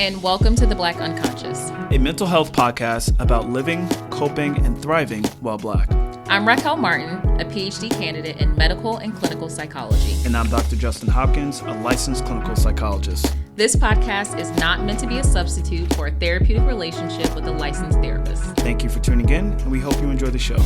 and welcome to The Black Unconscious, a mental health podcast about living, coping, and thriving while Black. I'm Raquel Martin, a PhD candidate in medical and clinical psychology. And I'm Dr. Justin Hopkins, a licensed clinical psychologist. This podcast is not meant to be a substitute for a therapeutic relationship with a licensed therapist. Thank you for tuning in, and we hope you enjoy the show.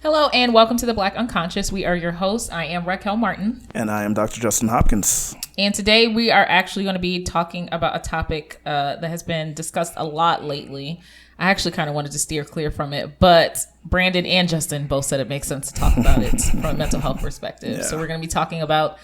Hello and welcome to The Black Unconscious. We are your hosts. I am Raquel Martin. And I am Dr. Justin Hopkins. And today we are actually going to be talking about a topic that has been discussed a lot lately. I actually kind of wanted to steer clear from it, but Brandon and Justin both said it makes sense to talk about it from a mental health perspective. Yeah. So we're going to be talking about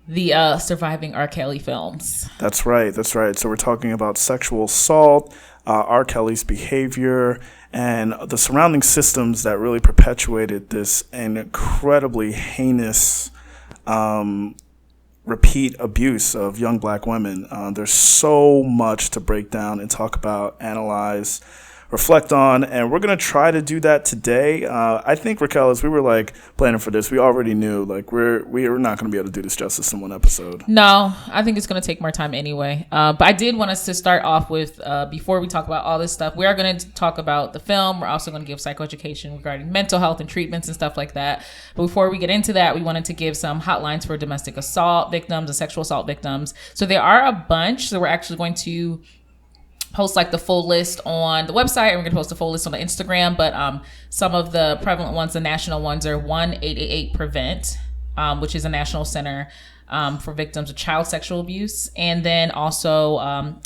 the surviving R. Kelly films. That's right. So we're talking about sexual assault, R. Kelly's behavior, and the surrounding systems that really perpetuated this incredibly heinous repeat abuse of young Black women. There's so much to break down and talk about, analyze, reflect on, and we're going to try to do that today. I think, Raquel, as we were planning for this, we already knew we're not going to be able to do this justice in one episode. No, I think it's going to take more time anyway. But I did want us to start off with, before we talk about all this stuff, we are going to talk about the film. We're also going to give psychoeducation regarding mental health and treatments and stuff like that. But before we get into that, we wanted to give some hotlines for domestic assault victims and sexual assault victims. So there are a bunch. So we're actually going to post the full list on the website, and we're going to post the full list on the Instagram. But some of the prevalent ones, the national ones, are 1-888-PREVENT, which is a national center for victims of child sexual abuse, and then also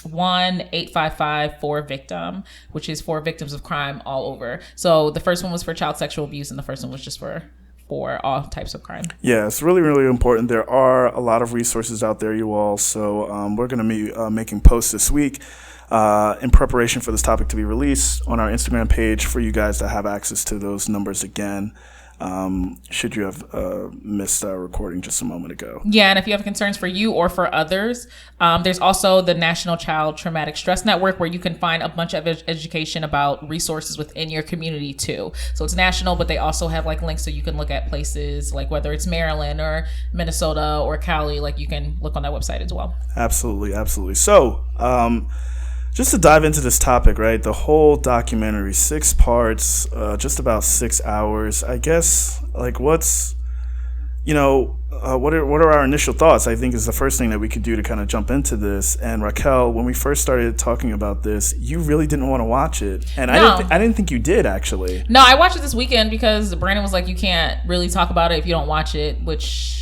1-855-4VICTIM, which is for victims of crime all over. So the first one was for child sexual abuse, and the first one was just for all types of crime. Yeah, it's really, really important. There are a lot of resources out there, you all. So we're going to be making posts this week in preparation for this topic to be released on our Instagram page for you guys to have access to those numbers again, should you have missed our recording just a moment ago. Yeah, and if you have concerns for you or for others, there's also the National Child Traumatic Stress Network, where you can find a bunch of education about resources within your community too. So it's national, but they also have links so you can look at places whether it's Maryland or Minnesota or Cali, you can look on that website as well. Absolutely. So, just to dive into this topic, right? The whole documentary, 6 parts, just about 6 hours. I guess, what are our initial thoughts? I think is the first thing that we could do to kind of jump into this. And Raquel, when we first started talking about this, you really didn't want to watch it, and no. I didn't think you did actually. No, I watched it this weekend because Brandon was like, "You can't really talk about it if you don't watch it," which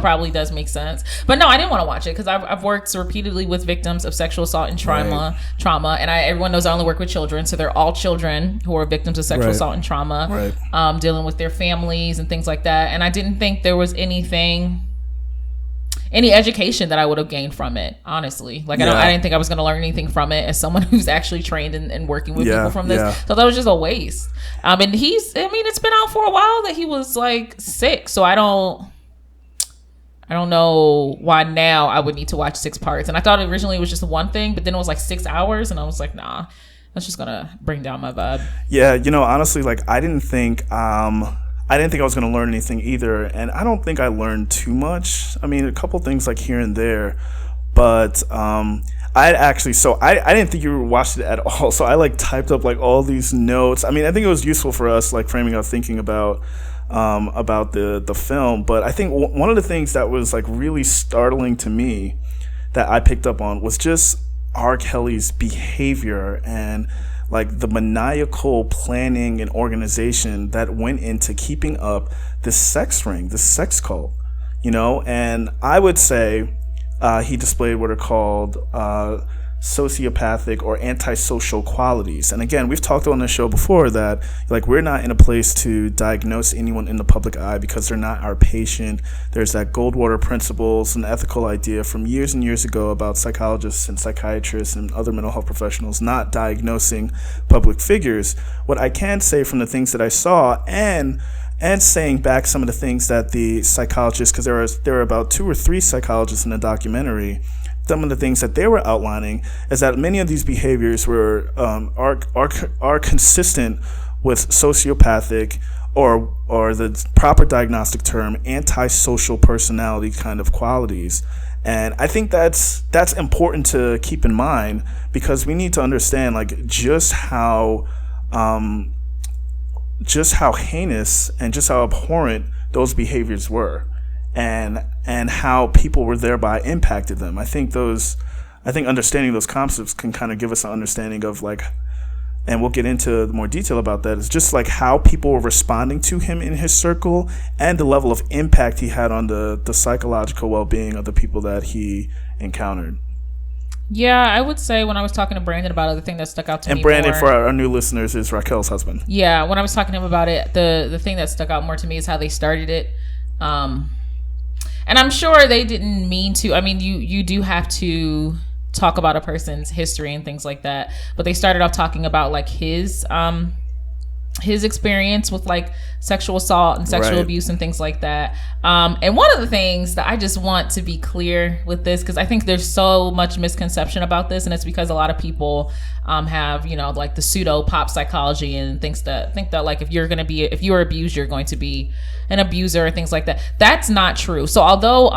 probably does make sense. But no, I didn't want to watch it because I've worked repeatedly with victims of sexual assault and trauma, and everyone knows I only work with children, so they're all children who are victims of sexual assault and trauma, dealing with their families and things like that. And I didn't think there was any education that I would have gained from it, honestly. I didn't think I was going to learn anything from it as someone who's actually trained in working with people from this. Yeah. So that was just a waste. And it's been out for a while that he was sick, so I don't know why now I would need to watch 6 parts. And I thought originally it was just one thing, but then it was 6 hours, and I was like, nah, that's just gonna bring down my vibe. Yeah, honestly, I didn't think I was gonna learn anything either, and I don't think I learned too much. A couple things here and there, but I didn't think you watched it at all. So I typed up all these notes. I think it was useful for us framing our thinking about the film. But I think one of the things that was really startling to me that I picked up on was just R. Kelly's behavior and the maniacal planning and organization that went into keeping up this sex ring, this sex cult, and I would say he displayed what are called sociopathic or antisocial qualities. And again, we've talked on the show before that we're not in a place to diagnose anyone in the public eye because they're not our patient. There's that Goldwater principles, an ethical idea from years and years ago about psychologists and psychiatrists and other mental health professionals not diagnosing public figures. What I can say from the things that I saw and saying back some of the things that the psychologists, because there were about 2 or 3 psychologists in the documentary, some of the things that they were outlining is that many of these behaviors are consistent with sociopathic or the proper diagnostic term, antisocial personality kind of qualities. And I think that's important to keep in mind, because we need to understand like just how heinous and just how abhorrent those behaviors were, and how people were thereby impacted them. I think understanding those concepts can kind of give us an understanding of like, and we'll get into more detail about that, is just like how people were responding to him in his circle, and the level of impact he had on the psychological well-being of the people that he encountered. Yeah, I would say when I was talking to Brandon about it, the thing that stuck out to me. And Brandon, for our new listeners, is Raquel's husband. Yeah, when I was talking to him about it, the thing that stuck out more to me is how they started it. And I'm sure they didn't mean to. I mean, you do have to talk about a person's history and things like that, but they started off talking about like his experience with like sexual assault and sexual abuse and things like that. And one of the things that I just want to be clear with this, because I think there's so much misconception about this, and it's because a lot of people have, you know, like the pseudo pop psychology and think that like if you're abused, you're going to be an abuser or things like that. That's not true. So although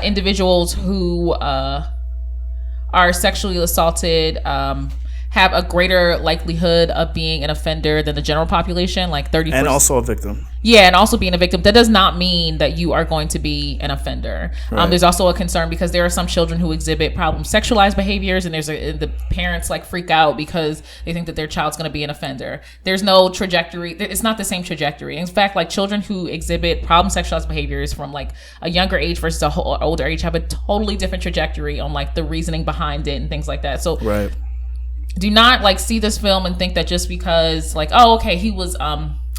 individuals who are sexually assaulted have a greater likelihood of being an offender than the general population, like 30%. And also a victim. Yeah, and also being a victim. That does not mean that you are going to be an offender. Right. There's also a concern because there are some children who exhibit sexualized behaviors, and the parents like freak out because they think that their child's going to be an offender. There's no trajectory. It's not the same trajectory. In fact, like children who exhibit sexualized behaviors from like a younger age versus a older age have a totally different trajectory on like the reasoning behind it and things like that. So right. Do not like see this film and think that just because like, oh, okay, he was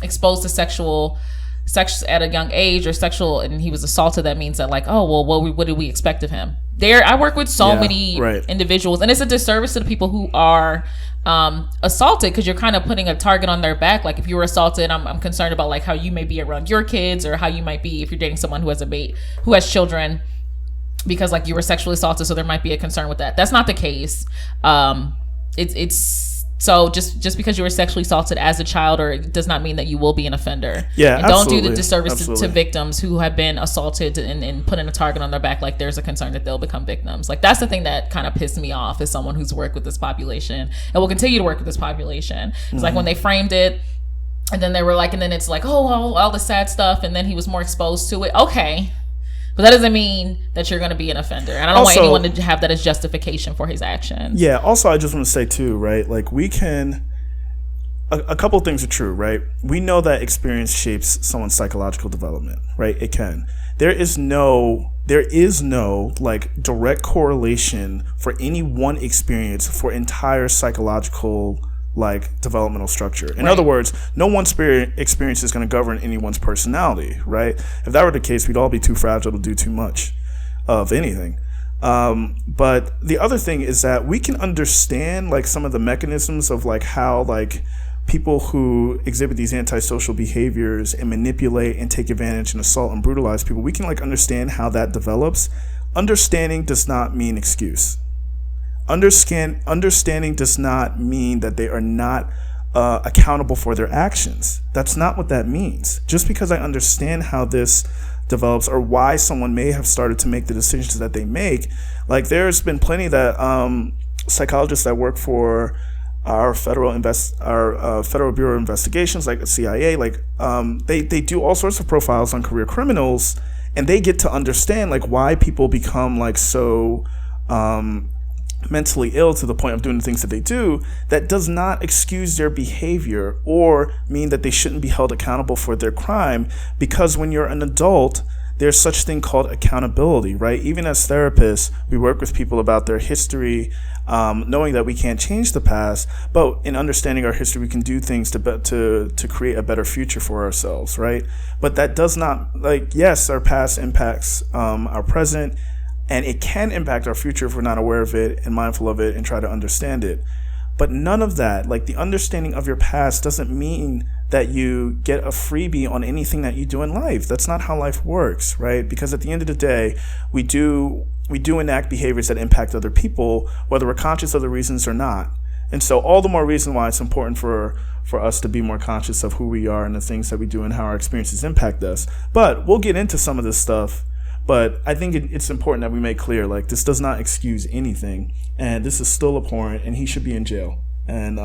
exposed to sex at a young age and he was assaulted, that means that like, oh, well, what did we expect of him? I work with so many individuals, and it's a disservice to the people who are assaulted, because you're kind of putting a target on their back. Like if you were assaulted, I'm concerned about like how you may be around your kids, or how you might be if you're dating someone who has children, because like you were sexually assaulted, so there might be a concern with that. That's not the case. It's so just because you were sexually assaulted as a child, or it does not mean that you will be an offender. Yeah, and don't do the disservice to victims who have been assaulted and putting a target on their back. Like there's a concern that they'll become victims. Like that's the thing that kind of pissed me off as someone who's worked with this population and will continue to work with this population. It's like when they framed it, and then they were like, and then it's like, oh, all the sad stuff, and then he was more exposed to it. Okay. But that doesn't mean that you're going to be an offender. And I don't want anyone to have that as justification for his actions. Yeah. Also, I just want to say, too, right? Like, we can... A couple of things are true, right? We know that experience shapes someone's psychological development, right? It can. There is no like direct correlation for any one experience for entire psychological like developmental structure. In other words, no one experience is going to govern anyone's personality, right? If that were the case, we'd all be too fragile to do too much of anything. But the other thing is that we can understand like some of the mechanisms of like how like people who exhibit these antisocial behaviors and manipulate and take advantage and assault and brutalize people, we can like understand how that develops. Understanding does not mean excuse. Understanding does not mean that they are not accountable for their actions. That's not what that means. Just because I understand how this develops or why someone may have started to make the decisions that they make, like there's been plenty that psychologists that work for our Federal Bureau of Investigations, like the CIA, like they do all sorts of profiles on career criminals, and they get to understand like why people become like so mentally ill to the point of doing the things that they do. That does not excuse their behavior or mean that they shouldn't be held accountable for their crime, because when you're an adult, there's such thing called accountability, right? Even as therapists, we work with people about their history, knowing that we can't change the past, but in understanding our history, we can do things to create a better future for ourselves, right? But that does not, like, yes, our past impacts our present, and it can impact our future if we're not aware of it and mindful of it and try to understand it. But none of that, like the understanding of your past, doesn't mean that you get a freebie on anything that you do in life. That's not how life works, right? Because at the end of the day, we do enact behaviors that impact other people, whether we're conscious of the reasons or not. And so all the more reason why it's important for for us to be more conscious of who we are and the things that we do and how our experiences impact us. But we'll get into some of this stuff. But I think it's important that we make clear, like, this does not excuse anything, and this is still abhorrent, and he should be in jail. And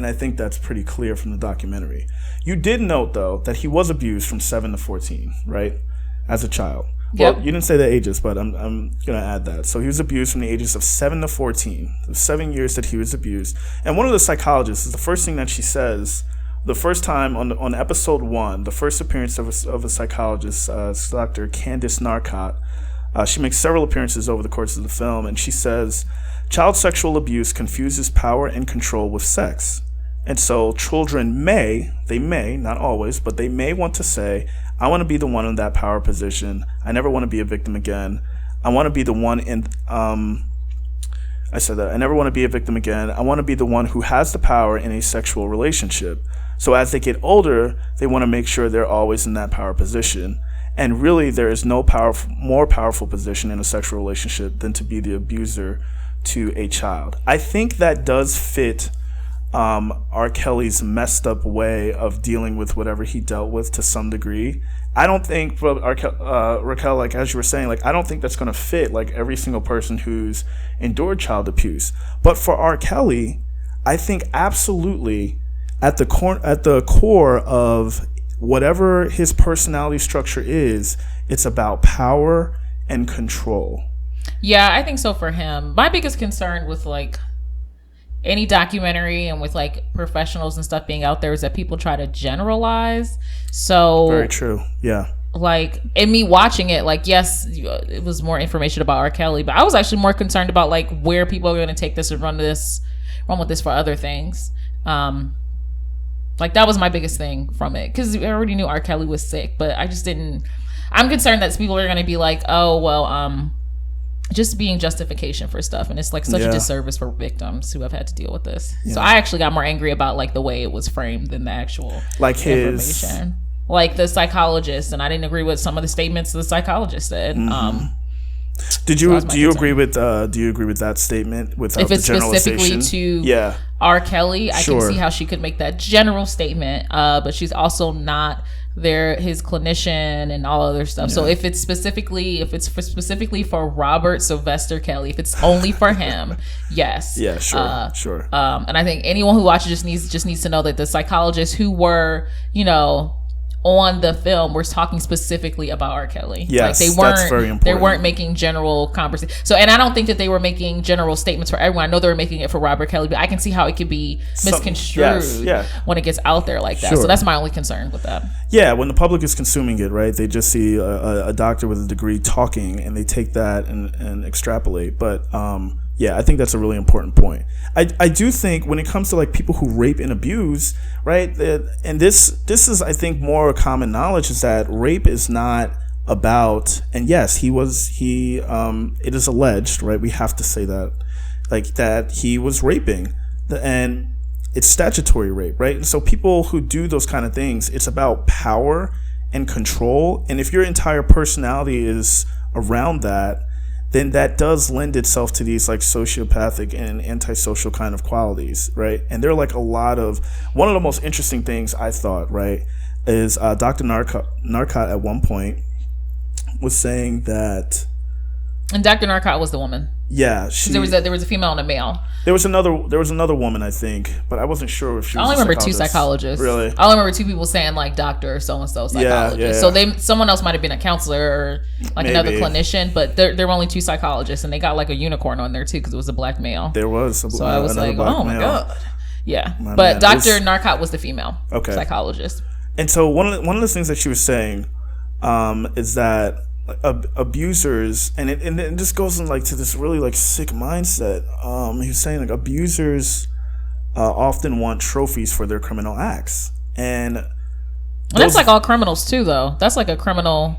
I think that's pretty clear from the documentary. You did note, though, that he was abused from 7 to 14, right, as a child. Well, you didn't say the ages, but I'm going to add that. So he was abused from the ages of 7 to 14. The 7 years that he was abused. And one of the psychologists, is the first thing that she says, the first time on episode 1, the first appearance of a psychologist, Dr. Candice Narcott, she makes several appearances over the course of the film, and she says, child sexual abuse confuses power and control with sex. And so children may, not always, but they may want to say, I want to be the one in that power position. I never want to be a victim again. I want to be the one in, I said that, I never want to be a victim again. I want to be the one who has the power in a sexual relationship. So as they get older, they want to make sure they're always in that power position. And really, there is no more powerful position in a sexual relationship than to be the abuser to a child. I think that does fit R. Kelly's messed up way of dealing with whatever he dealt with to some degree. I don't think, Raquel, like as you were saying, like I don't think that's going to fit like every single person who's endured child abuse. But for R. Kelly, I think absolutely at the core of whatever his personality structure is, it's about power and control. Yeah, I think so for him. My biggest concern with like any documentary and with like professionals and stuff being out there is that people try to generalize. So very true. Yeah. Like in me watching it, like yes, it was more information about R. Kelly, but I was actually more concerned about like where people are going to take this and run with this for other things. Like that was my biggest thing from it, because I already knew R. Kelly was sick, but I just didn't. I'm concerned that people are going to be like, oh well, just being justification for stuff, and it's like such a disservice for victims who have had to deal with this. So I actually got more angry about like the way it was framed than the actual like information. Like the psychologist, and I didn't agree with some of the statements the psychologist said. Do you agree with that statement without if it's the generalization? Specifically to R. Kelly, I can see how she could make that general statement, but she's also not his clinician and all other stuff. So if it's specifically for Robert Sylvester Kelly, if it's only for him, yes. Yeah, sure. And I think anyone who watches just needs to know that the psychologists who were, on the film, we're talking specifically about R. Kelly. Yes, like that's very important. They weren't making general conversation. So, and I don't think that they were making general statements for everyone. I know they were making it for Robert Kelly, but I can see how it could be misconstrued when it gets out there like that. Sure. So that's my only concern with that. Yeah, when the public is consuming it, right, they just see a doctor with a degree talking, and they take that and extrapolate. But yeah, I think that's a really important point. I do think when it comes to like people who rape and abuse, right, and this is I think more common knowledge, is that rape is not about, and yes, it is alleged, right, we have to say that, like that he was raping, and it's statutory rape, right? And so people who do those kind of things, it's about power and control, and if your entire personality is around that, then that does lend itself to these like sociopathic and antisocial kind of qualities, right? And there are like one of the most interesting things I thought, right, is Dr. Narcott at one point was saying that, and Dr. Narcott was the woman. Yeah, there was a female and a male. There was another woman, I think, but I wasn't sure if she was. I only remember two psychologists. Really? I only remember two people saying like doctor so and so psychologist. Yeah. So someone else might have been a counselor or like Maybe. another clinician, but there were only two psychologists, and they got like a unicorn on there too because it was a black male. There was. So I was like, oh my god. Yeah, but Dr. Narcott was the female psychologist. And so one of the things that she was saying is that abusers, and it just goes in like to this really like sick mindset. He was saying like abusers often want trophies for their criminal acts, and that's like all criminals too, though. That's like a criminal.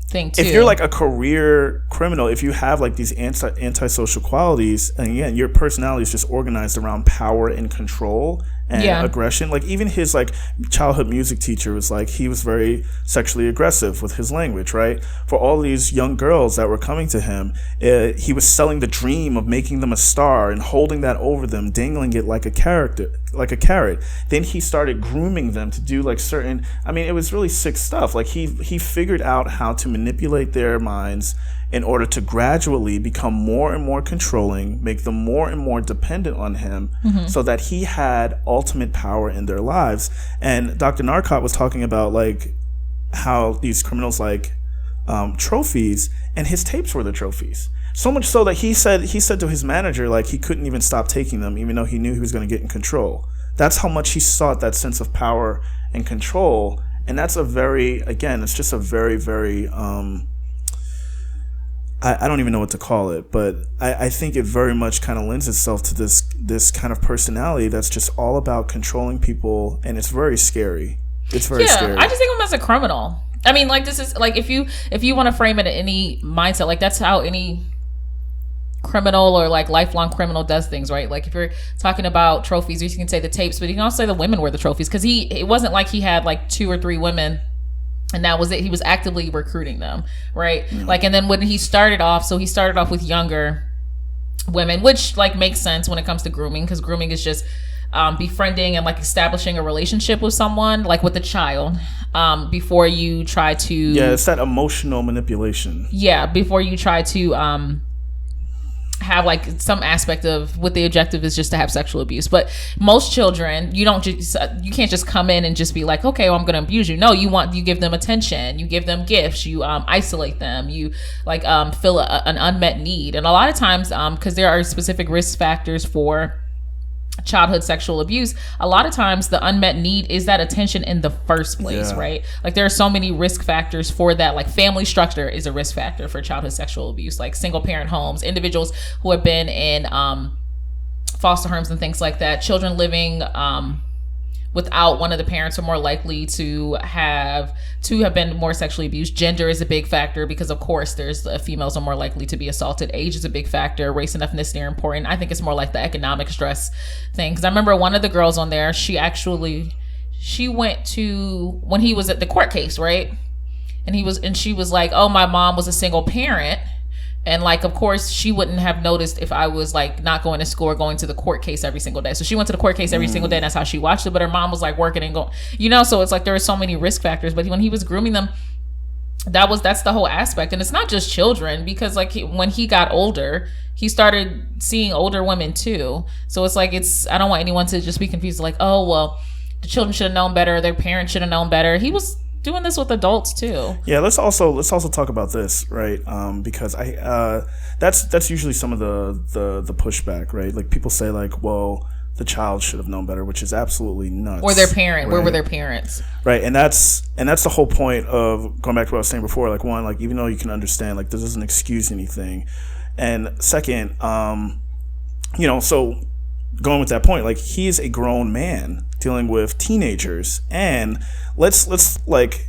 thing too. If you're like a career criminal, if you have like these antisocial qualities, and again, your personality is just organized around power and control and aggression. Like even his like childhood music teacher was like, he was very sexually aggressive with his language, right? For all these young girls that were coming to him, he was selling the dream of making them a star and holding that over them, dangling it like a carrot. Then he started grooming them to do like certain, I mean, it was really sick stuff. Like he figured out how to manipulate their minds in order to gradually become more and more controlling, make them more and more dependent on him, so that he had ultimate power in their lives. And Dr. Narcott was talking about like how these criminals like trophies, and his tapes were the trophies. So much so that he said to his manager like he couldn't even stop taking them, even though he knew he was going to get in control. That's how much he sought that sense of power and control. And that's it's just a very, very I don't even know what to call it, but I think it very much kind of lends itself to this kind of personality that's just all about controlling people, and it's very scary. It's very scary. I just think of him as a criminal. I mean, like, this is like, if you want to frame it in any mindset, like that's how any criminal or like lifelong criminal does things, right? Like if you're talking about trophies, you can say the tapes, but you can also say the women were the trophies, because it wasn't like he had like 2 or 3 women and that was it. He was actively recruiting them, right? Like, and then when he started off with younger women, which like makes sense when it comes to grooming, because grooming is just befriending and like establishing a relationship with someone, like with a child, before you try to it's that emotional manipulation. Before you try to have like some aspect of what the objective is just to have sexual abuse. But most children, you can't just come in and just be like, okay, well, I'm gonna abuse you. No, you give them attention, you give them gifts, you isolate them, you like fill an unmet need. And a lot of times, because there are specific risk factors for childhood sexual abuse, a lot of times the unmet need is that attention in the first place, right? Like there are so many risk factors for that. Like family structure is a risk factor for childhood sexual abuse, like single parent homes, individuals who have been in foster homes and things like that. Children living without one of the parents are more likely to have been more sexually abused. Gender is a big factor because, of course, females are more likely to be assaulted. Age is a big factor. Race and ethnicity are important. I think it's more like the economic stress thing. Because I remember one of the girls on there, she went to, when he was at the court case, right? And she was like, oh, my mom was a single parent. And like, of course, she wouldn't have noticed if I was like not going to school or going to the court case every single day. So she went to the court case every single day, and that's how she watched it. But her mom was like working and going, so it's like there are so many risk factors. But when he was grooming them, that's the whole aspect. And it's not just children, because like when he got older, he started seeing older women too. So it's like, I don't want anyone to just be confused like, oh, well, the children should have known better, their parents should have known better. He was doing this with adults too. Yeah, let's also talk about this, right? Because that's usually some of the pushback, right? Like people say like, well, the child should have known better, which is absolutely nuts. Or their parent, right? Where were their parents? Right, and that's the whole point of going back to what I was saying before. Like one, like even though you can understand, like this doesn't excuse anything, and second, so going with that point, like he is a grown man dealing with teenagers, and let's like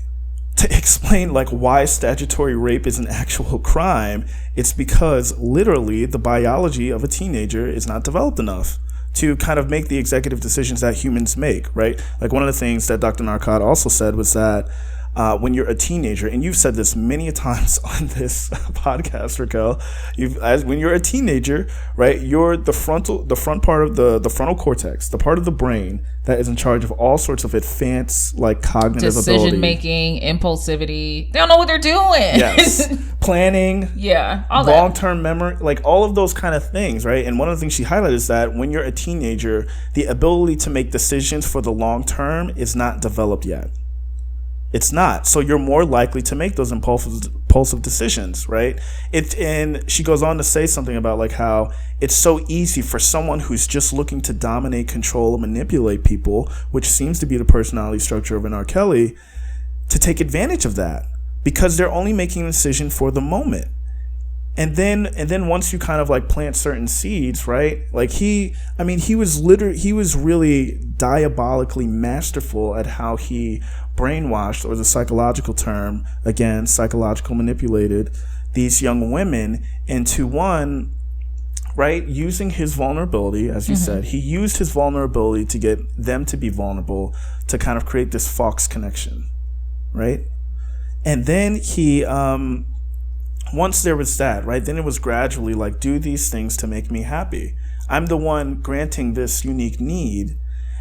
to explain like why statutory rape is an actual crime. It's because literally the biology of a teenager is not developed enough to kind of make the executive decisions that humans make, right? Like one of the things that Dr. Narcott also said was that when you're a teenager, and you've said this many times on this podcast, Raquel, when you're a teenager, right, you're the front part of the frontal cortex, the part of the brain that is in charge of all sorts of advanced, like cognitive decision making, impulsivity. They don't know what they're doing. Yes, planning. All long-term memory, like all of those kind of things, right? And one of the things she highlighted is that when you're a teenager, the ability to make decisions for the long term is not developed yet. It's not. So you're more likely to make those impulsive decisions, right? And she goes on to say something about like how it's so easy for someone who's just looking to dominate, control, and manipulate people, which seems to be the personality structure of an R. Kelly, to take advantage of that because they're only making a decision for the moment. And then once you kind of like plant certain seeds, right? Like he was really diabolically masterful at how he brainwashed, or the psychological term, again, psychological manipulated these young women into one, right? Using his vulnerability, as you said, he used his vulnerability to get them to be vulnerable, to kind of create this Fox connection, right? And then he, once there was that, right, then it was gradually like, do these things to make me happy. I'm the one granting this unique need.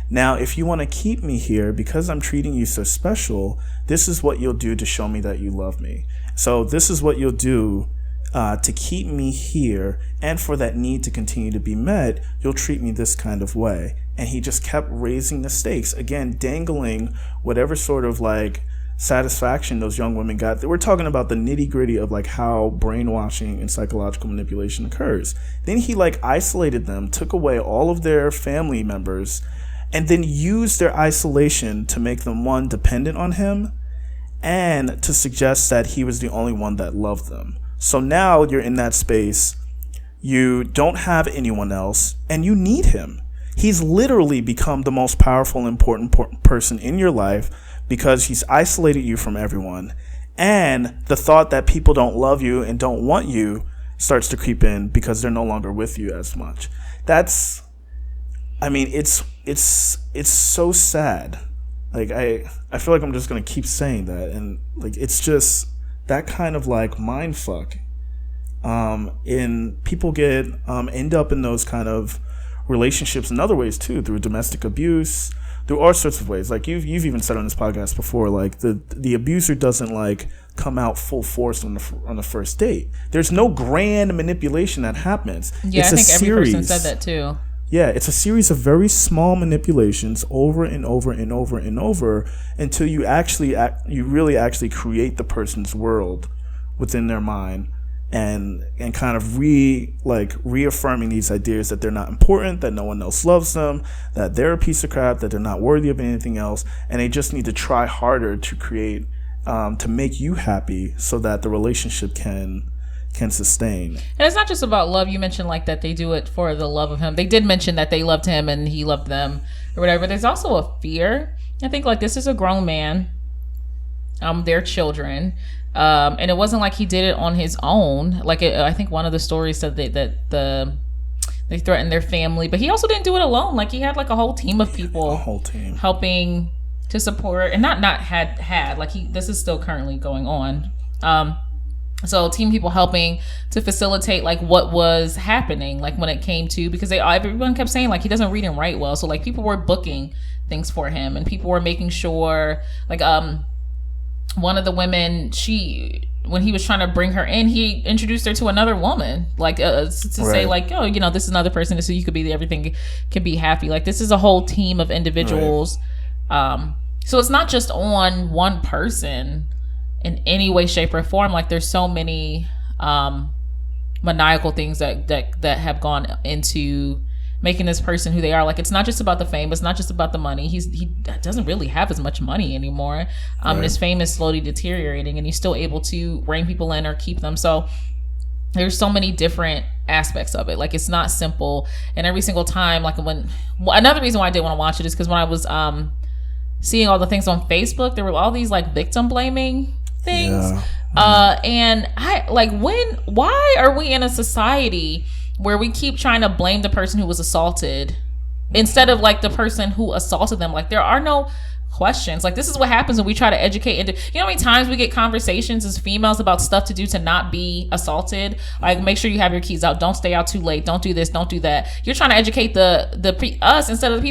Now, if you want to keep me here because I'm treating you so special, this is what you'll do to show me that you love me. So this is what you'll do to keep me here, and for that need to continue to be met, you'll treat me this kind of way. And he just kept raising the stakes, again, dangling whatever sort of like satisfaction those young women got. We're talking about the nitty gritty of like how brainwashing and psychological manipulation occurs. Then he like isolated them, took away all of their family members, and then used their isolation to make them, one, dependent on him, and to suggest that he was the only one that loved them. So now you're in that space, you don't have anyone else, and you need him. He's literally become the most powerful and important person in your life because he's isolated you from everyone. And the thought that people don't love you and don't want you starts to creep in because they're no longer with you as much. It's so sad. Like, I feel like I'm just going to keep saying that. And like, it's just that kind of like mind fuck. And people end up in those kind of relationships in other ways too, through domestic abuse, through all sorts of ways. Like you've even said on this podcast before, like the abuser doesn't like come out full force on the first date. There's no grand manipulation that happens. Yeah, I think every person said that too. Yeah, it's a series of very small manipulations over and over and over and over until you really actually create the person's world within their mind, and kind of reaffirming these ideas that they're not important, that no one else loves them, that they're a piece of crap, that they're not worthy of anything else, and they just need to try harder to create to make you happy so that the relationship can sustain. And it's not just about love. You mentioned like that they do it for the love of him. They did mention that they loved him and he loved them or whatever. There's also a fear. I think like this is a grown man, their children, and it wasn't like he did it on his own. Like I think one of the stories said that they threatened their family, but he also didn't do it alone. Like he had like a whole team of people, helping to support, and not had like this is still currently going on. So team people helping to facilitate like what was happening, like when it came to, because everyone kept saying like he doesn't read and write well. So like people were booking things for him and people were making sure like one of the women, when he was trying to bring her in, he introduced her to another woman, like to say like, oh, you know, this is another person so you could be everything can be happy. Like this is a whole team of individuals. Right. So it's not just on one person in any way, shape, or form. Like there's so many maniacal things that have gone into making this person who they are. Like it's not just about the fame, it's not just about the money. He doesn't really have as much money anymore. Right. His fame is slowly deteriorating and he's still able to bring people in or keep them. So there's so many different aspects of it. Like it's not simple. And every single time, like another reason why I didn't want to watch it is because when I was seeing all the things on Facebook, there were all these like victim blaming things. Yeah. And I like, why are we in a society where we keep trying to blame the person who was assaulted instead of like the person who assaulted them? Like there are no questions. Like this is what happens when we try to educate. And you know how many times we get conversations as females about stuff to do to not be assaulted? Like make sure you have your keys out, don't stay out too late, don't do this, don't do that. You're trying to educate us instead of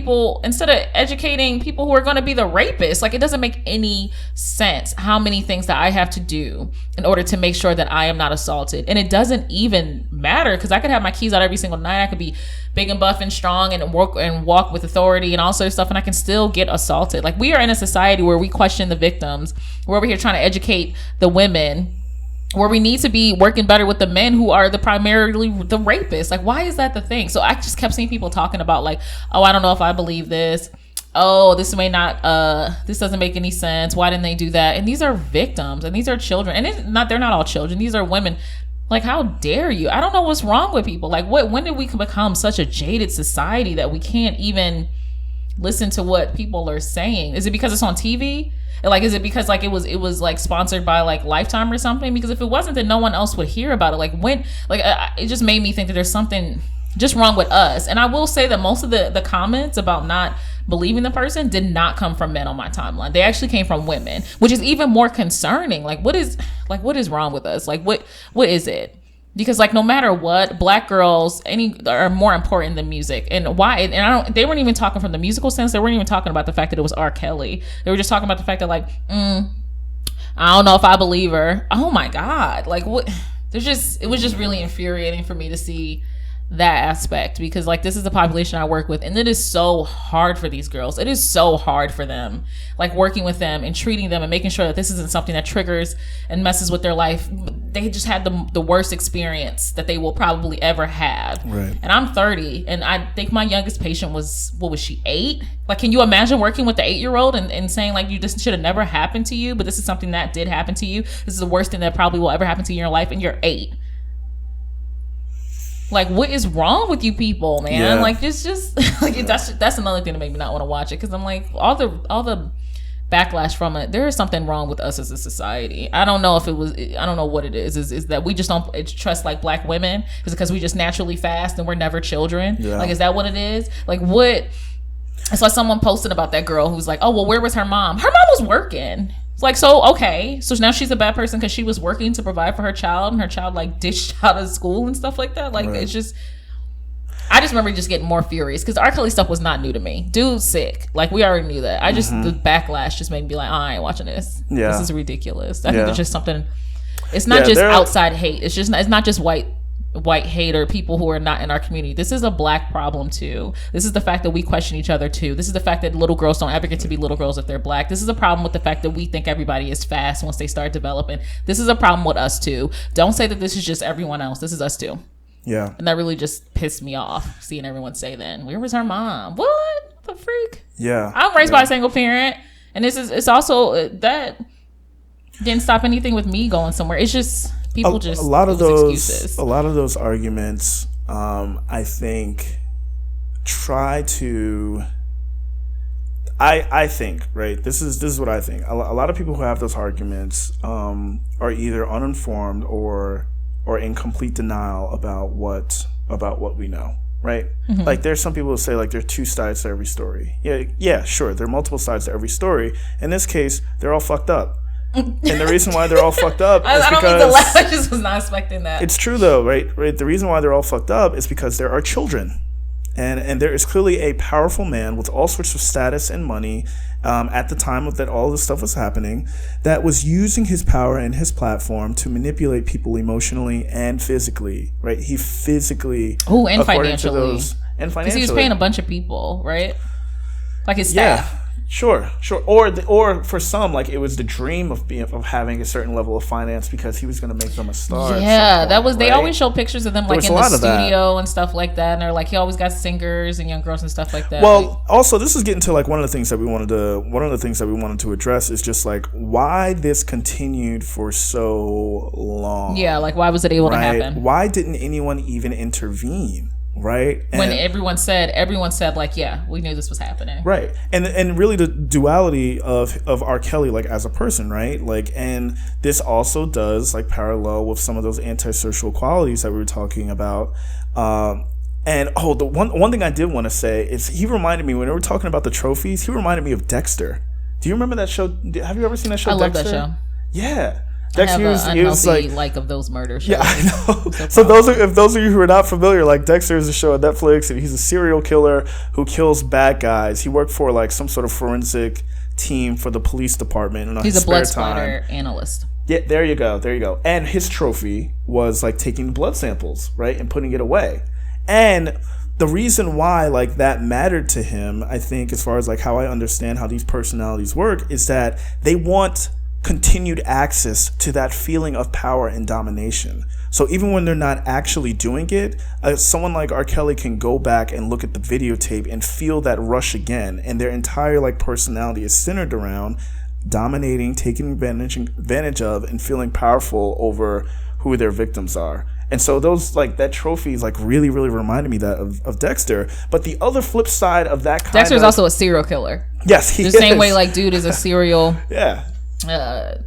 educating people who are going to be the rapists. Like it doesn't make any sense how many things that I have to do in order to make sure that I am not assaulted. And it doesn't even matter because I could have my keys out every single night. I could be big and buff and strong and walk with authority and all sorts of stuff, and I can still get assaulted. Like we are in a society where we question the victims. We're over here trying to educate the women, where we need to be working better with the men who are primarily the rapists. Like why is that the thing? So I just kept seeing people talking about like, oh, I don't know if I believe this. Oh, this doesn't make any sense. Why didn't they do that? And these are victims and these are children. And they're not all children. These are women Like, how dare you? I don't know what's wrong with people. Like, when did we become such a jaded society that we can't even listen to what people are saying? Is it because it's on TV? Like, is it because like it was like sponsored by like Lifetime or something? Because if it wasn't, then no one else would hear about it. Like, it just made me think that there's something just wrong with us. And I will say that most of the comments about not believing the person did not come from men on my timeline. They actually came from women, which is even more concerning. Like, what is wrong with us? Like, what is it? Because like, no matter what, black girls are more important than music. And why? And they weren't even talking from the musical sense. They weren't even talking about the fact that it was R. Kelly. They were just talking about the fact that like, I don't know if I believe her. Oh my God. Like, what? It was just really infuriating for me to see that aspect, because like, this is the population I work with, and it is so hard for these girls. It is so hard for them, like working with them and treating them and making sure that this isn't something that triggers and messes with their life. They just had the worst experience that they will probably ever have. Right. And I'm 30, and I think my youngest patient was, what was she, 8? Like, can you imagine working with the 8-year-old and saying like, this should have never happened to you, but this is something that did happen to you. This is the worst thing that probably will ever happen to you in your life, and you're 8. Like, what is wrong with you people, man? Yeah. Like, it's just like, that's another thing to make me not want to watch it, because I'm like, all the backlash from it, there is something wrong with us as a society. I don't know what it is. Is that we just don't trust like black women? Is it because we just naturally fast and we're never children? Yeah. Like, is that what it is? Like, what? I saw someone posted about that girl who's like, oh, well, where was her mom? Her mom was working. It's like, so, okay. So now she's a bad person because she was working to provide for her child, and her child like ditched out of school and stuff like that. Like, right. It's just, I just remember just getting more furious because R. Kelly stuff was not new to me. Dude's sick. Like, we already knew that. The backlash just made me be like, I ain't watching this. Yeah. This is ridiculous. I think there's just something, it's not just outside hate. It's not just white hate or people who are not in our community. This is a black problem too. This is the fact that we question each other too. This is the fact that little girls don't ever get to be little girls if they're black. This is a problem with the fact that we think everybody is fast once they start developing. This is a problem with us too. Don't say that this is just everyone else. This is us too. Yeah. And that really just pissed me off, seeing everyone say that. Where was her mom? What the freak? Yeah. I'm raised by a single parent, and it's also that didn't stop anything with me going somewhere. It's just people just a lot of those arguments, I think, try to. I think, right. This is what I think. A lot of people who have those arguments are either uninformed or in complete denial about what we know. Right. Mm-hmm. Like, there's some people who say like there are 2 sides to every story. Yeah, sure. There are multiple sides to every story. In this case, they're all fucked up. And the reason why they're all fucked up is because... I don't mean to laugh. I just was not expecting that. It's true, though, right? The reason why they're all fucked up is because there are children. And there is clearly a powerful man with all sorts of status and money at the time that all this stuff was happening, that was using his power and his platform to manipulate people emotionally and physically, right? He physically... Oh, and financially. Because he was paying a bunch of people, right? Like his staff. Yeah. Sure. Or for some, like, it was the dream of having a certain level of finance because he was going to make them a star. Yeah, that was. Right? They always show pictures of them like in the studio and stuff like that, and they're like, he always got singers and young girls and stuff like that. Well, like, also, this is getting to like one of the things that we wanted to address is just like why this continued for so long. Yeah, like why was it able to happen? Why didn't anyone even intervene? Right. When everyone said like, yeah, we knew this was happening. Right. And really the duality of R. Kelly, like, as a person, right? Like, and this also does like parallel with some of those antisocial qualities that we were talking about. And the one thing I did want to say is he reminded me, when we were talking about the trophies, he reminded me of Dexter. Do you remember that show? Have you ever seen that show? I love that show. Yeah. Dexter was like of those murder shows. Yeah, I know. So those of you who are not familiar, like, Dexter is a show on Netflix, and he's a serial killer who kills bad guys. He worked for like some sort of forensic team for the police department. And he's a blood splatter analyst. Yeah, there you go. And his trophy was like taking blood samples, right, and putting it away. And the reason why like that mattered to him, I think, as far as like how I understand how these personalities work, is that they want continued access to that feeling of power and domination. So even when they're not actually doing it, someone like R. Kelly can go back and look at the videotape and feel that rush again, and their entire like personality is centered around dominating, taking advantage of, and feeling powerful over who their victims are. And so those like that trophy is like really, really reminded me that of Dexter. But the other flip side of that kind Dexter's also a serial killer. Yes, he the is. Same way like dude is a serial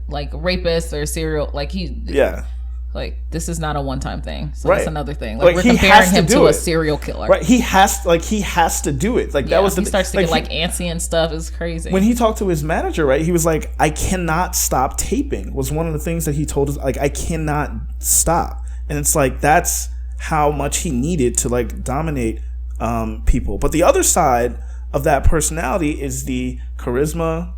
like rapist or serial like he like this is not a one-time thing. So that's another thing. Like we're comparing him to a serial killer. Right. He has to do it. Like that was he starts to get like antsy and stuff. It's crazy. When he talked to his manager, right, he was like, I cannot stop taping was one of the things that he told us, like, I cannot stop. And it's like that's how much he needed to like dominate people. But the other side of that personality is the charisma,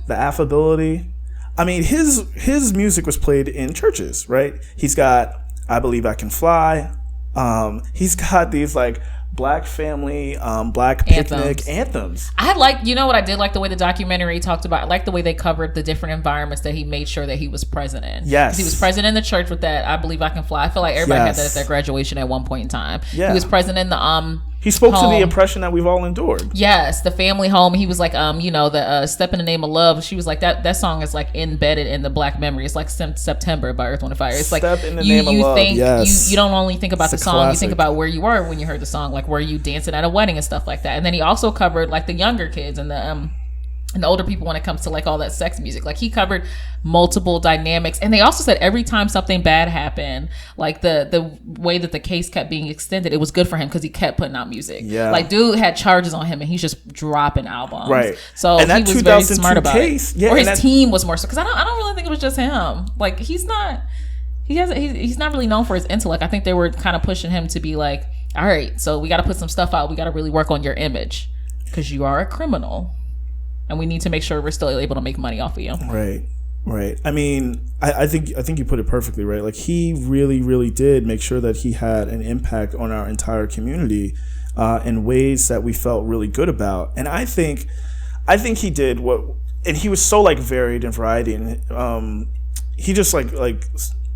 the affability. I mean, his music was played in churches, right? He's got I Believe I Can Fly. He's got these like Black family, Black picnic anthems. I like, you know what I did like the way the documentary talked about. I like the way they covered the different environments that he made sure that he was present in. Yes, he was present in the church with that I Believe I Can Fly. I feel like everybody had that at their graduation at one point in time. Yeah, he was present in the He spoke home. To the oppression that we've all endured. Yes, the family home. He was like, you know, the Step in the Name of Love. She was like, that song is like embedded in the Black memory. It's like September by Earth, Wind and Fire. It's like Step in the Name of Love. Yes. You don't only think about the song, you think about where you were when you heard the song, like were you dancing at a wedding and stuff like that. And then he also covered like the younger kids and the older people when it comes to like all that sex music. Like he covered multiple dynamics. And they also said every time something bad happened, like the way that the case kept being extended, it was good for him because he kept putting out music. Yeah. Like dude had charges on him and he's just dropping albums. Right. So he was very smart about it. Yeah, or his team was more so, because I don't really think it was just him. Like he's not really known for his intellect. I think they were kind of pushing him to be like, all right, so we got to put some stuff out. We got to really work on your image because you are a criminal. And we need to make sure we're still able to make money off of you. Right. I mean, I think you put it perfectly, right? Like he really, really did make sure that he had an impact on our entire community in ways that we felt really good about. And I think he did what, and he was so like varied in variety, and he just like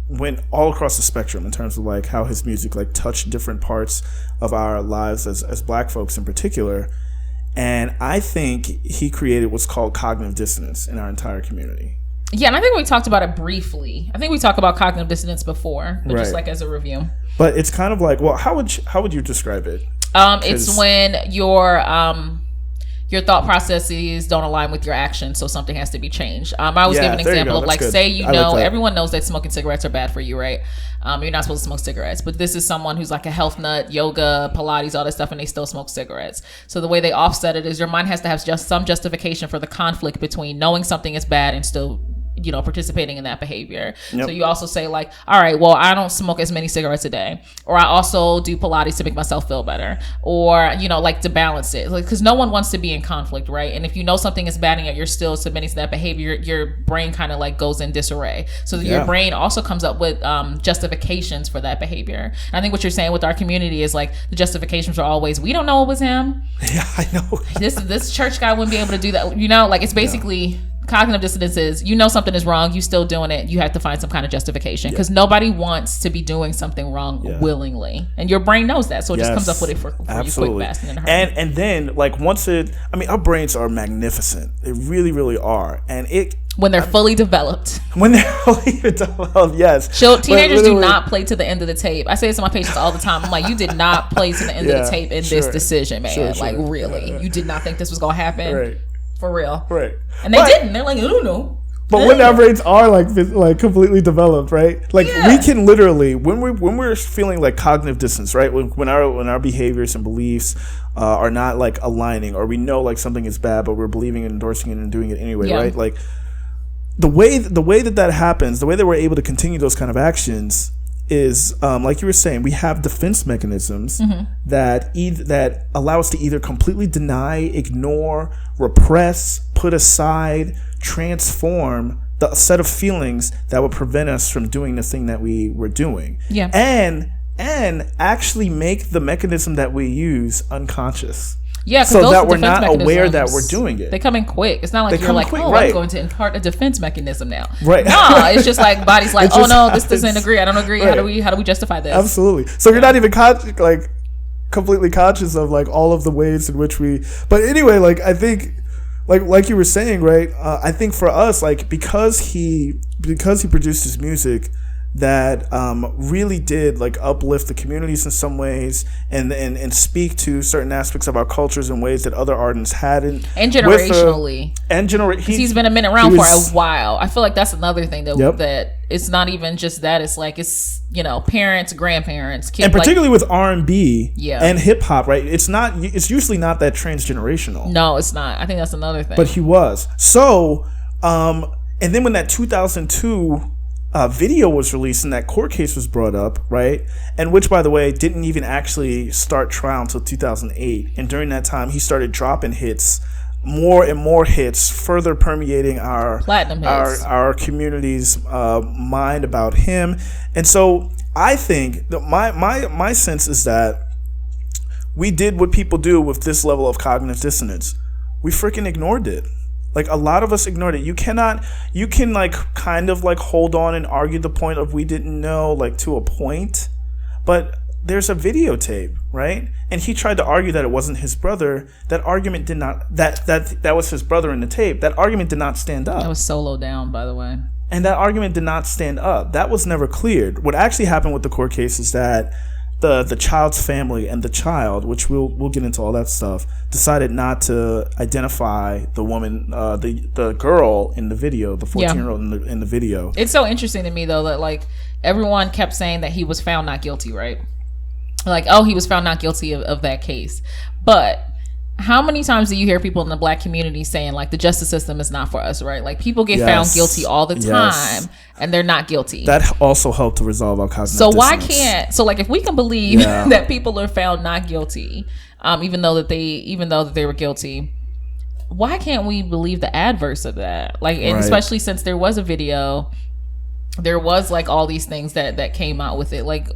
went all across the spectrum in terms of like how his music like touched different parts of our lives as Black folks in particular. And I think he created what's called cognitive dissonance in our entire community. Yeah, and I think we talked about it briefly. I think we talked about cognitive dissonance before, but just like as a review. But it's kind of like, well, how would you describe it? It's when your thought processes don't align with your actions, so something has to be changed. I always give an example of like, say everyone knows that smoking cigarettes are bad for you, right? You're not supposed to smoke cigarettes, but this is someone who's like a health nut, yoga, Pilates, all that stuff, and they still smoke cigarettes. So the way they offset it is your mind has to have just some justification for the conflict between knowing something is bad and still, you know, participating in that behavior. Yep. So you also say like, all right, well, I don't smoke as many cigarettes a day, or I also do Pilates to make myself feel better, or, you know, like to balance it, like, because no one wants to be in conflict, right? And if you know something is bad and yet you're still submitting to that behavior, your brain kind of like goes in disarray. So your brain also comes up with justifications for that behavior. And I think what you're saying with our community is like the justifications are always, we don't know it was him. Yeah, I know. This church guy wouldn't be able to do that. You know, like it's basically cognitive dissonance is, you know, something is wrong, you still doing it, you have to find some kind of justification because nobody wants to be doing something wrong willingly, and your brain knows that, so it just comes up with it for you quick, fast, and in a hurry. And then like once our brains are magnificent, they really, really are, and when they're fully developed. Yes. Teenagers do not play to the end of the tape. I say this to my patients all the time. I'm like, you did not play to the end of the tape in this decision, man. Like, really? You did not think this was going to happen? Right. For real. Right. And they didn't. They're like, I don't know. But when our brains are like completely developed, right? Like we can literally, when we're feeling like cognitive dissonance, right? When our behaviors and beliefs are not like aligning, or we know like something is bad, but we're believing and endorsing it and doing it anyway, right? Like the way that happens, the way that we're able to continue those kind of actions is, like you were saying, we have defense mechanisms that allow us to either completely deny, ignore, repress, put aside, transform the set of feelings that would prevent us from doing the thing that we were doing. Yeah. And actually make the mechanism that we use unconscious. Yeah, so that we're not aware that we're doing it. They come in quick. It's not like you're like, quick, I'm going to impart a defense mechanism now. Right. No, it's just like body's like, this doesn't agree. I don't agree. Right. How do we justify this? Absolutely. So you're not even completely conscious of like all of the ways in which we. But anyway, like I think, like you were saying, right? I think for us, like because he produced his music that really did like uplift the communities in some ways and speak to certain aspects of our cultures in ways that other artists hadn't. And generationally. He's been around for a while. I feel like that's another thing that it's not even just that. It's like it's, you know, parents, grandparents, kids. And particularly with R&B yeah. and hip hop, right? It's usually not that transgenerational. No, it's not. I think that's another thing. But he was. So, and then when that 2002 video was released and that court case was brought up, right? And which, by the way, didn't even actually start trial until 2008. And during that time, he started dropping hits, more and more hits, further permeating our community's mind about him. And so I think that my sense is that we did what people do with this level of cognitive dissonance. We freaking ignored it. Like, a lot of us ignored it. You can like kind of like hold on and argue the point of we didn't know, like, to a point, but there's a videotape, right? And he tried to argue that it wasn't his brother. That argument did not, that was his brother in the tape. That argument did not stand up. That was solo down, by the way. And that argument did not stand up. That was never cleared. What actually happened with the court case is that the child's family and the child, which we'll get into all that stuff, decided not to identify the woman, the girl in the video, the 14-year-old in the video. It's so interesting to me though that like everyone kept saying that he was found not guilty, right? Like, oh, he was found not guilty of that case. But how many times do you hear people in the black community saying like the justice system is not for us, right? Like people get found guilty all the time and they're not guilty. That also helped to resolve our cognitive dissonance. Why can't, so like if we can believe that people are found not guilty, even though that they were guilty, why can't we believe the adverse of that? Like, and especially since there was a video, there was like all these things that came out with it. Like,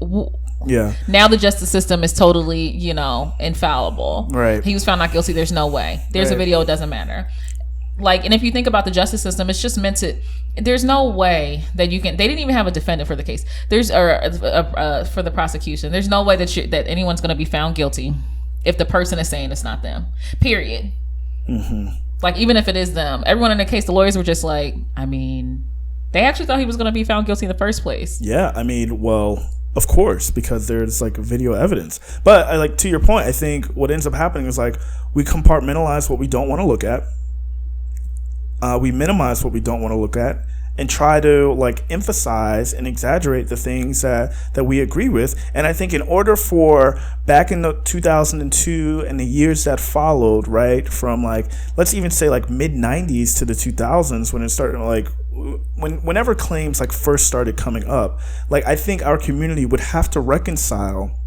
now the justice system is totally, you know, infallible. Right. He was found not guilty. There's no way. There's a video. It doesn't matter. Like, and if you think about the justice system, it's just meant to. There's no way that you can. They didn't even have a defendant for the case. There's for the prosecution. There's no way that anyone's going to be found guilty if the person is saying it's not them. Period. Mm-hmm. Like, even if it is them, everyone in the case, the lawyers were just like, I mean, they actually thought he was going to be found guilty in the first place. Yeah, I mean, well, of course, because there's like video evidence. But like, to your point, I think what ends up happening is like we compartmentalize what we don't want to look at. We minimize what we don't want to look at and try to like emphasize and exaggerate the things that we agree with. And I think in order for back in the 2002 and the years that followed, right, from like, let's even say like mid 90s to the 2000s, when it started, like whenever claims like first started coming up, like I think our community would have to reconcile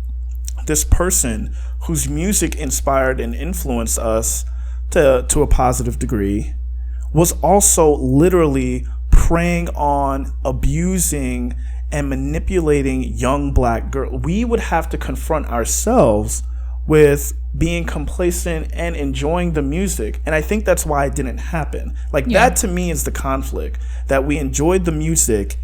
this person whose music inspired and influenced us to a positive degree was also literally preying on, abusing, and manipulating young black girls. We would have to confront ourselves with being complacent and enjoying the music. And I think that's why it didn't happen. Like, that to me is the conflict, that we enjoyed the music,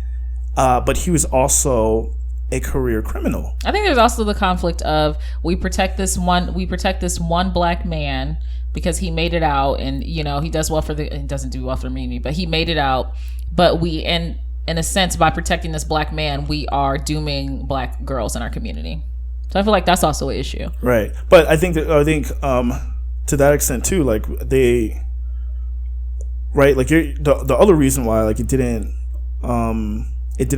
but he was also a career criminal. I think there's also the conflict of we protect this one black man because he made it out, and you know he does well for he doesn't do well for me, but he made it out. But we, in a sense, by protecting this black man, we are dooming black girls in our community. So I feel like that's also an issue, right? But I think to that extent too, like like the other reason why like it didn't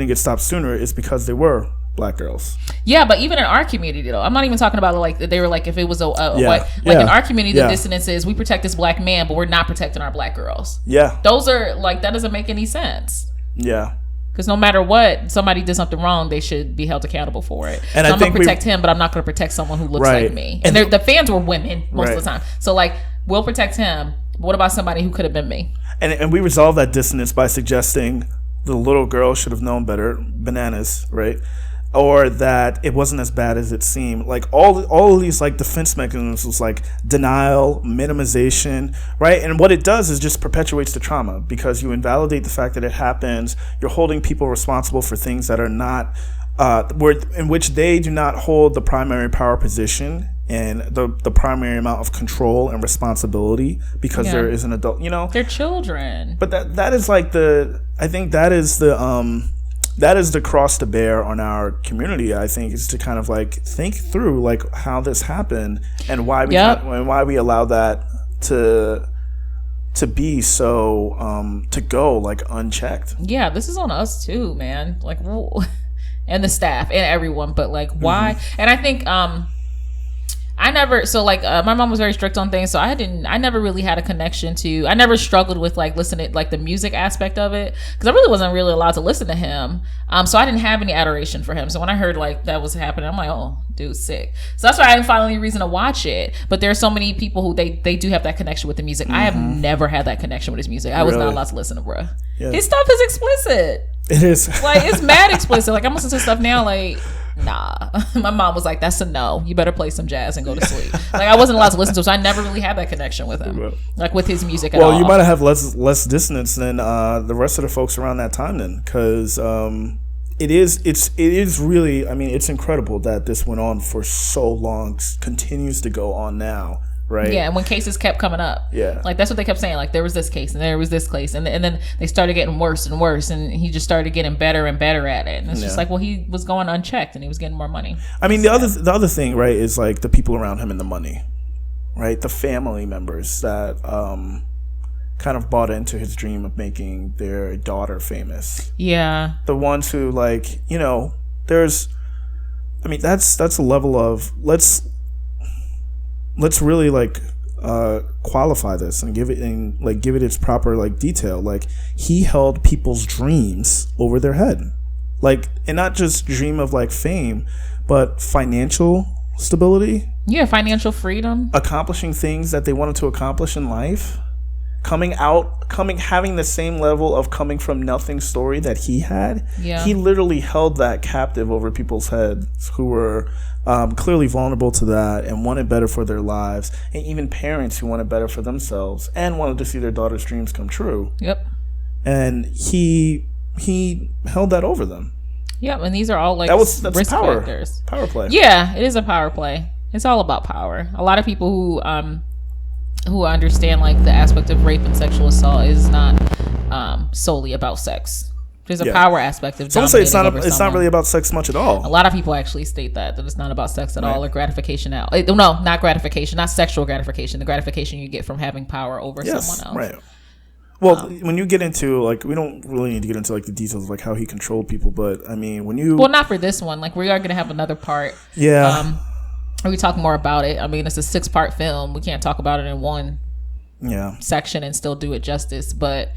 get stopped sooner is because they were black girls. Yeah, but even in our community though, I'm not even talking about like they were like if it was a white, like in our community the dissonance is we protect this black man but we're not protecting our black girls. Yeah, those are like, that doesn't make any sense. Yeah, because no matter what, somebody did something wrong, they should be held accountable for it. And so I'm gonna protect him, but I'm not gonna protect someone who looks like me. And the fans were women most of the time, so like we'll protect him, but what about somebody who could have been me? And we resolve that dissonance by suggesting the little girl should have known better, bananas, right? Or that it wasn't as bad as it seemed. Like all of these like defense mechanisms was like denial, minimization, right? And what it does is just perpetuates the trauma because you invalidate the fact that it happens. You're holding people responsible for things that are not, in which they do not hold the primary power position and the primary amount of control and responsibility because there is an adult, you know. They're children. But that is like I think that is the is the cross to bear on our community. I think is to kind of like think through like how this happened and why we allow that to be so to go like unchecked. Yeah, this is on us too, man. Like, and the staff and everyone, but like why? And I think I never, so like my mom was very strict on things, so I never really had a connection to, I never struggled with like listening, like the music aspect of it, because I really wasn't really allowed to listen to him, so I didn't have any adoration for him. So when I heard like that was happening, I'm like, oh, dude's sick. So that's why I didn't find any reason to watch it. But there are so many people who they do have that connection with the music. I have never had that connection with his music. I was not allowed to listen to bruh. Yeah. His stuff is explicit. It is. Like, it's mad explicit. Like, I'm listening to stuff now, like, nah. My mom was like, that's a no. You better play some jazz and go to sleep. Like, I wasn't allowed to listen to it, so I never really had that connection with him. Like, with his music at all. Well, you might have less dissonance than the rest of the folks around that time then, because it is really, I mean, it's incredible that this went on for so long, continues to go on now. Right. Yeah, and when cases kept coming up. Yeah. Like, that's what they kept saying. Like, there was this case, and there was this case, and then they started getting worse and worse, and he just started getting better and better at it. And it's just like, well, he was going unchecked, and he was getting more money. I mean, the other thing, right, is like the people around him and the money, right? The family members that kind of bought into his dream of making their daughter famous. Yeah. The ones who, like, you know, that's a level of let's really like qualify this and give it its proper like detail. Like, he held people's dreams over their head, like, and not just dream of like fame, but financial stability. Yeah, financial freedom, accomplishing things that they wanted to accomplish in life, having the same level of coming from nothing story that he had. Yeah. He literally held that captive over people's heads who were clearly vulnerable to that and wanted better for their lives, and even parents who wanted better for themselves and wanted to see their daughter's dreams come true. Yep. And he held that over them. Yep, and these are all like that's risk power factors. Power play. Yeah, it is a power play. It's all about power. A lot of people who understand like the aspect of rape and sexual assault is not solely about sex. There's a power aspect of some say it's not really about sex much at all. A lot of people actually state that it's not about sex at all, or gratification no, not gratification, not sexual gratification, the gratification you get from having power over someone else. Right. Well, when you get into like, we don't really need to get into like the details of like how he controlled people, but I mean, well, not for this one. Like, we are going to have another part. Yeah. We talk more about it. I mean, it's a 6-part film. We can't talk about it in one section and still do it justice, but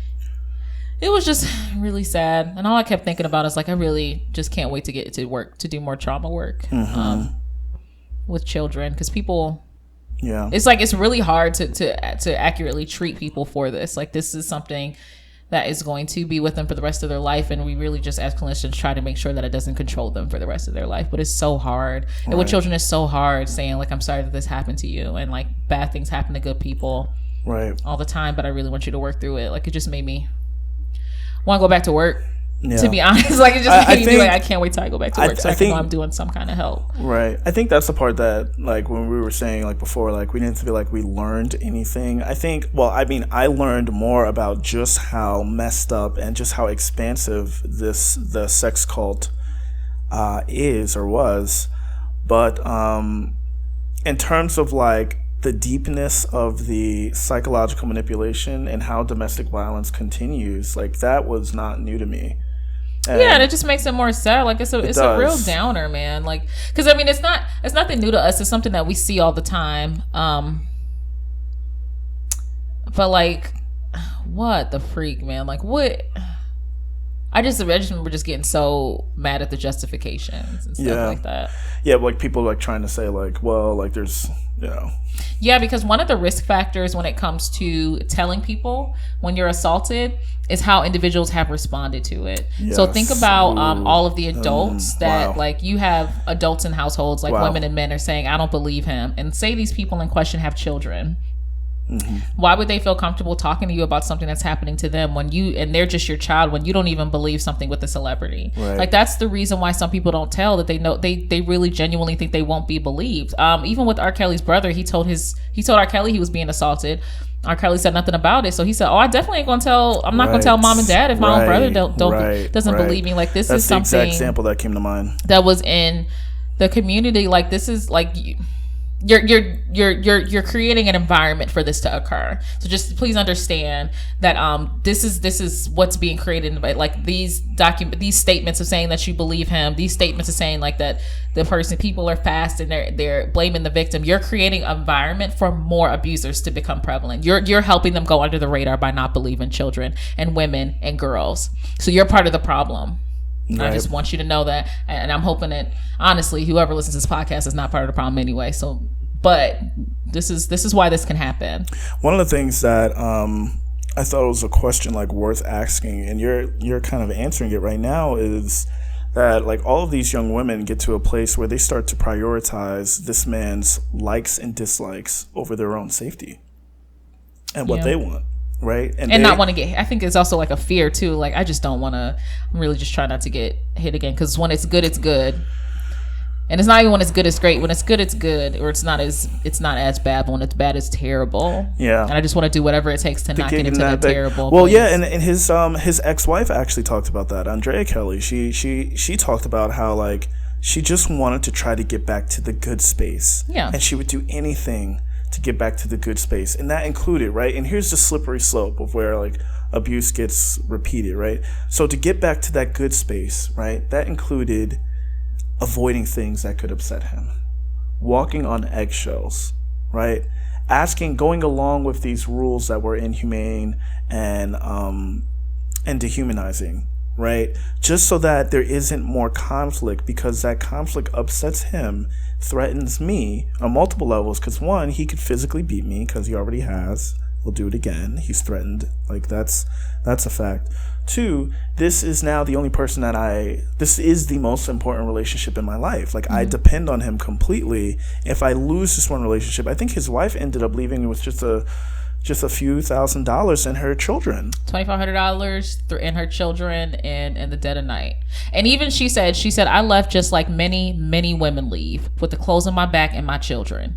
it was just really sad. And all I kept thinking about is like, I really just can't wait to get to work, to do more trauma work with children, because people, it's like, it's really hard to accurately treat people for this. Like, this is something that is going to be with them for the rest of their life, and we really just, as clinicians, try to make sure that it doesn't control them for the rest of their life. But it's so hard. Right. And with children, it's so hard saying like, I'm sorry that this happened to you, and like, bad things happen to good people all the time, but I really want you to work through it. Like, it just made me want to go back to work. To be honest, like, it just made me be like, I can't wait till I go back to work, so I can know I'm doing some kind of help. Right. I think that's the part that, like, when we were saying like before, like, we didn't feel like we learned anything. I think, well, I mean, I learned more about just how messed up and just how expansive the sex cult is or was, but in terms of like the deepness of the psychological manipulation and how domestic violence continues, like, that was not new to me. And it just makes it more sad. Like, it's a real downer, man. Like, because I mean, it's nothing new to us. It's something that we see all the time. But like, what the freak, man? Like, what? I just remember just getting so mad at the justifications and stuff like that. Yeah, like, people like trying to say like, well, like, there's, you know. Yeah, because one of the risk factors when it comes to telling people when you're assaulted is how individuals have responded to it. Yes. So think about all of the adults that like, you have adults in households, like women and men are saying, I don't believe him. And say these people in question have children. Why would they feel comfortable talking to you about something that's happening to them when they're just your child, when you don't even believe something with a celebrity? Right. Like, that's the reason why some people don't tell, that they know they really genuinely think they won't be believed. Even with R. Kelly's brother, he told R. Kelly he was being assaulted. R. Kelly said nothing about it, so he said, "Oh, I definitely ain't gonna tell. I'm not gonna tell mom and dad if my own brother doesn't believe me." Like, this That's is something. the exact example that came to mind. That was in the community. Like, this is like you're creating an environment for this to occur. So just please understand that this is what's being created by, like, these statements of saying that you believe him, these statements of saying like that people are fast and they're blaming the victim. You're creating an environment for more abusers to become prevalent. You're helping them go under the radar by not believing children and women and girls. So you're part of the problem. Right. I just want you to know that, and I'm hoping that, honestly, whoever listens to this podcast is not part of the problem anyway. So, but this is why this can happen. One of the things that I thought was a question like worth asking, and you're kind of answering it right now, is that like all of these young women get to a place where they start to prioritize this man's likes and dislikes over their own safety and what they want. Right. And not want to get, I think it's also like a fear too. Like, I just don't want to, I'm really just trying not to get hit again. Cause when it's good, it's good. And it's not even when it's good, it's great. When it's good. Or it's not as bad. But when it's bad, it's terrible. Yeah. And I just want to do whatever it takes to not get into that terrible. Well, place. Yeah. And his ex-wife actually talked about that. Andrea Kelly, she talked about how like she just wanted to try to get back to the good space. Yeah. And she would do anything to get back to the good space, and that included, right? And here's the slippery slope of where like abuse gets repeated, right? So to get back to that good space, right, that included avoiding things that could upset him, walking on eggshells, right, going along with these rules that were inhumane and dehumanizing, right, just so that there isn't more conflict, because that conflict upsets him, threatens me on multiple levels. Because one, he could physically beat me, because he already has. He'll do it again. He's threatened. Like, that's a fact. Two, this is now the only person this is the most important relationship in my life. Like, I depend on him completely. If I lose this one relationship, I think his wife ended up leaving with just a few $1,000s and her children. $2,500 in her children and in the dead of night. And even she said, I left just like many, many women leave, with the clothes on my back and my children.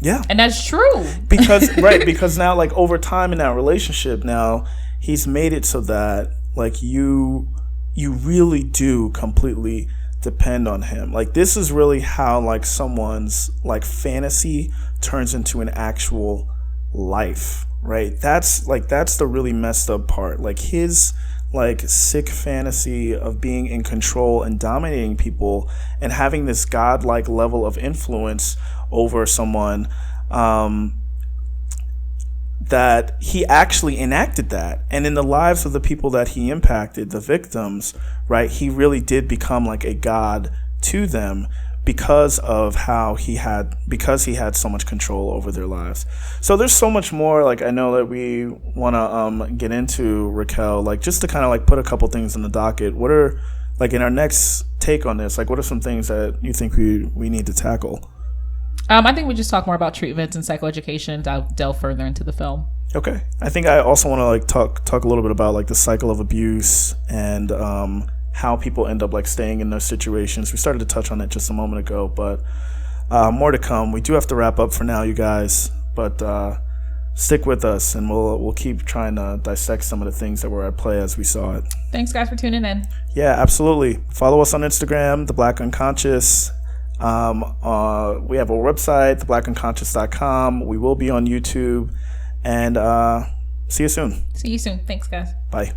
Yeah. And that's true. Because now, like, over time in that relationship, now he's made it so that like you really do completely depend on him. Like, this is really how like someone's like fantasy turns into an actual life, right? That's the really messed up part. Like, his like sick fantasy of being in control and dominating people and having this godlike level of influence over someone, that he actually enacted that. And in the lives of the people that he impacted, the victims, right, he really did become like a god to them, because he had so much control over their lives. So there's so much more, like, I know that we want to get into, Raquel, like, just to kind of like put a couple things in the docket. What are, like, in our next take on this, like, what are some things that you think we need to tackle? I think we just talk more about treatments and psychoeducation, delve further into the film. Okay. I think I also want to like talk a little bit about like the cycle of abuse and how people end up like staying in those situations. We started to touch on it just a moment ago, but more to come. We do have to wrap up for now, you guys, but stick with us and we'll keep trying to dissect some of the things that were at play as we saw it. Thanks, guys, for tuning in. Yeah, absolutely. Follow us on Instagram, The Black Unconscious. We have a website, theblack-unconscious.com. We will be on YouTube, and see you soon. Thanks, guys. Bye.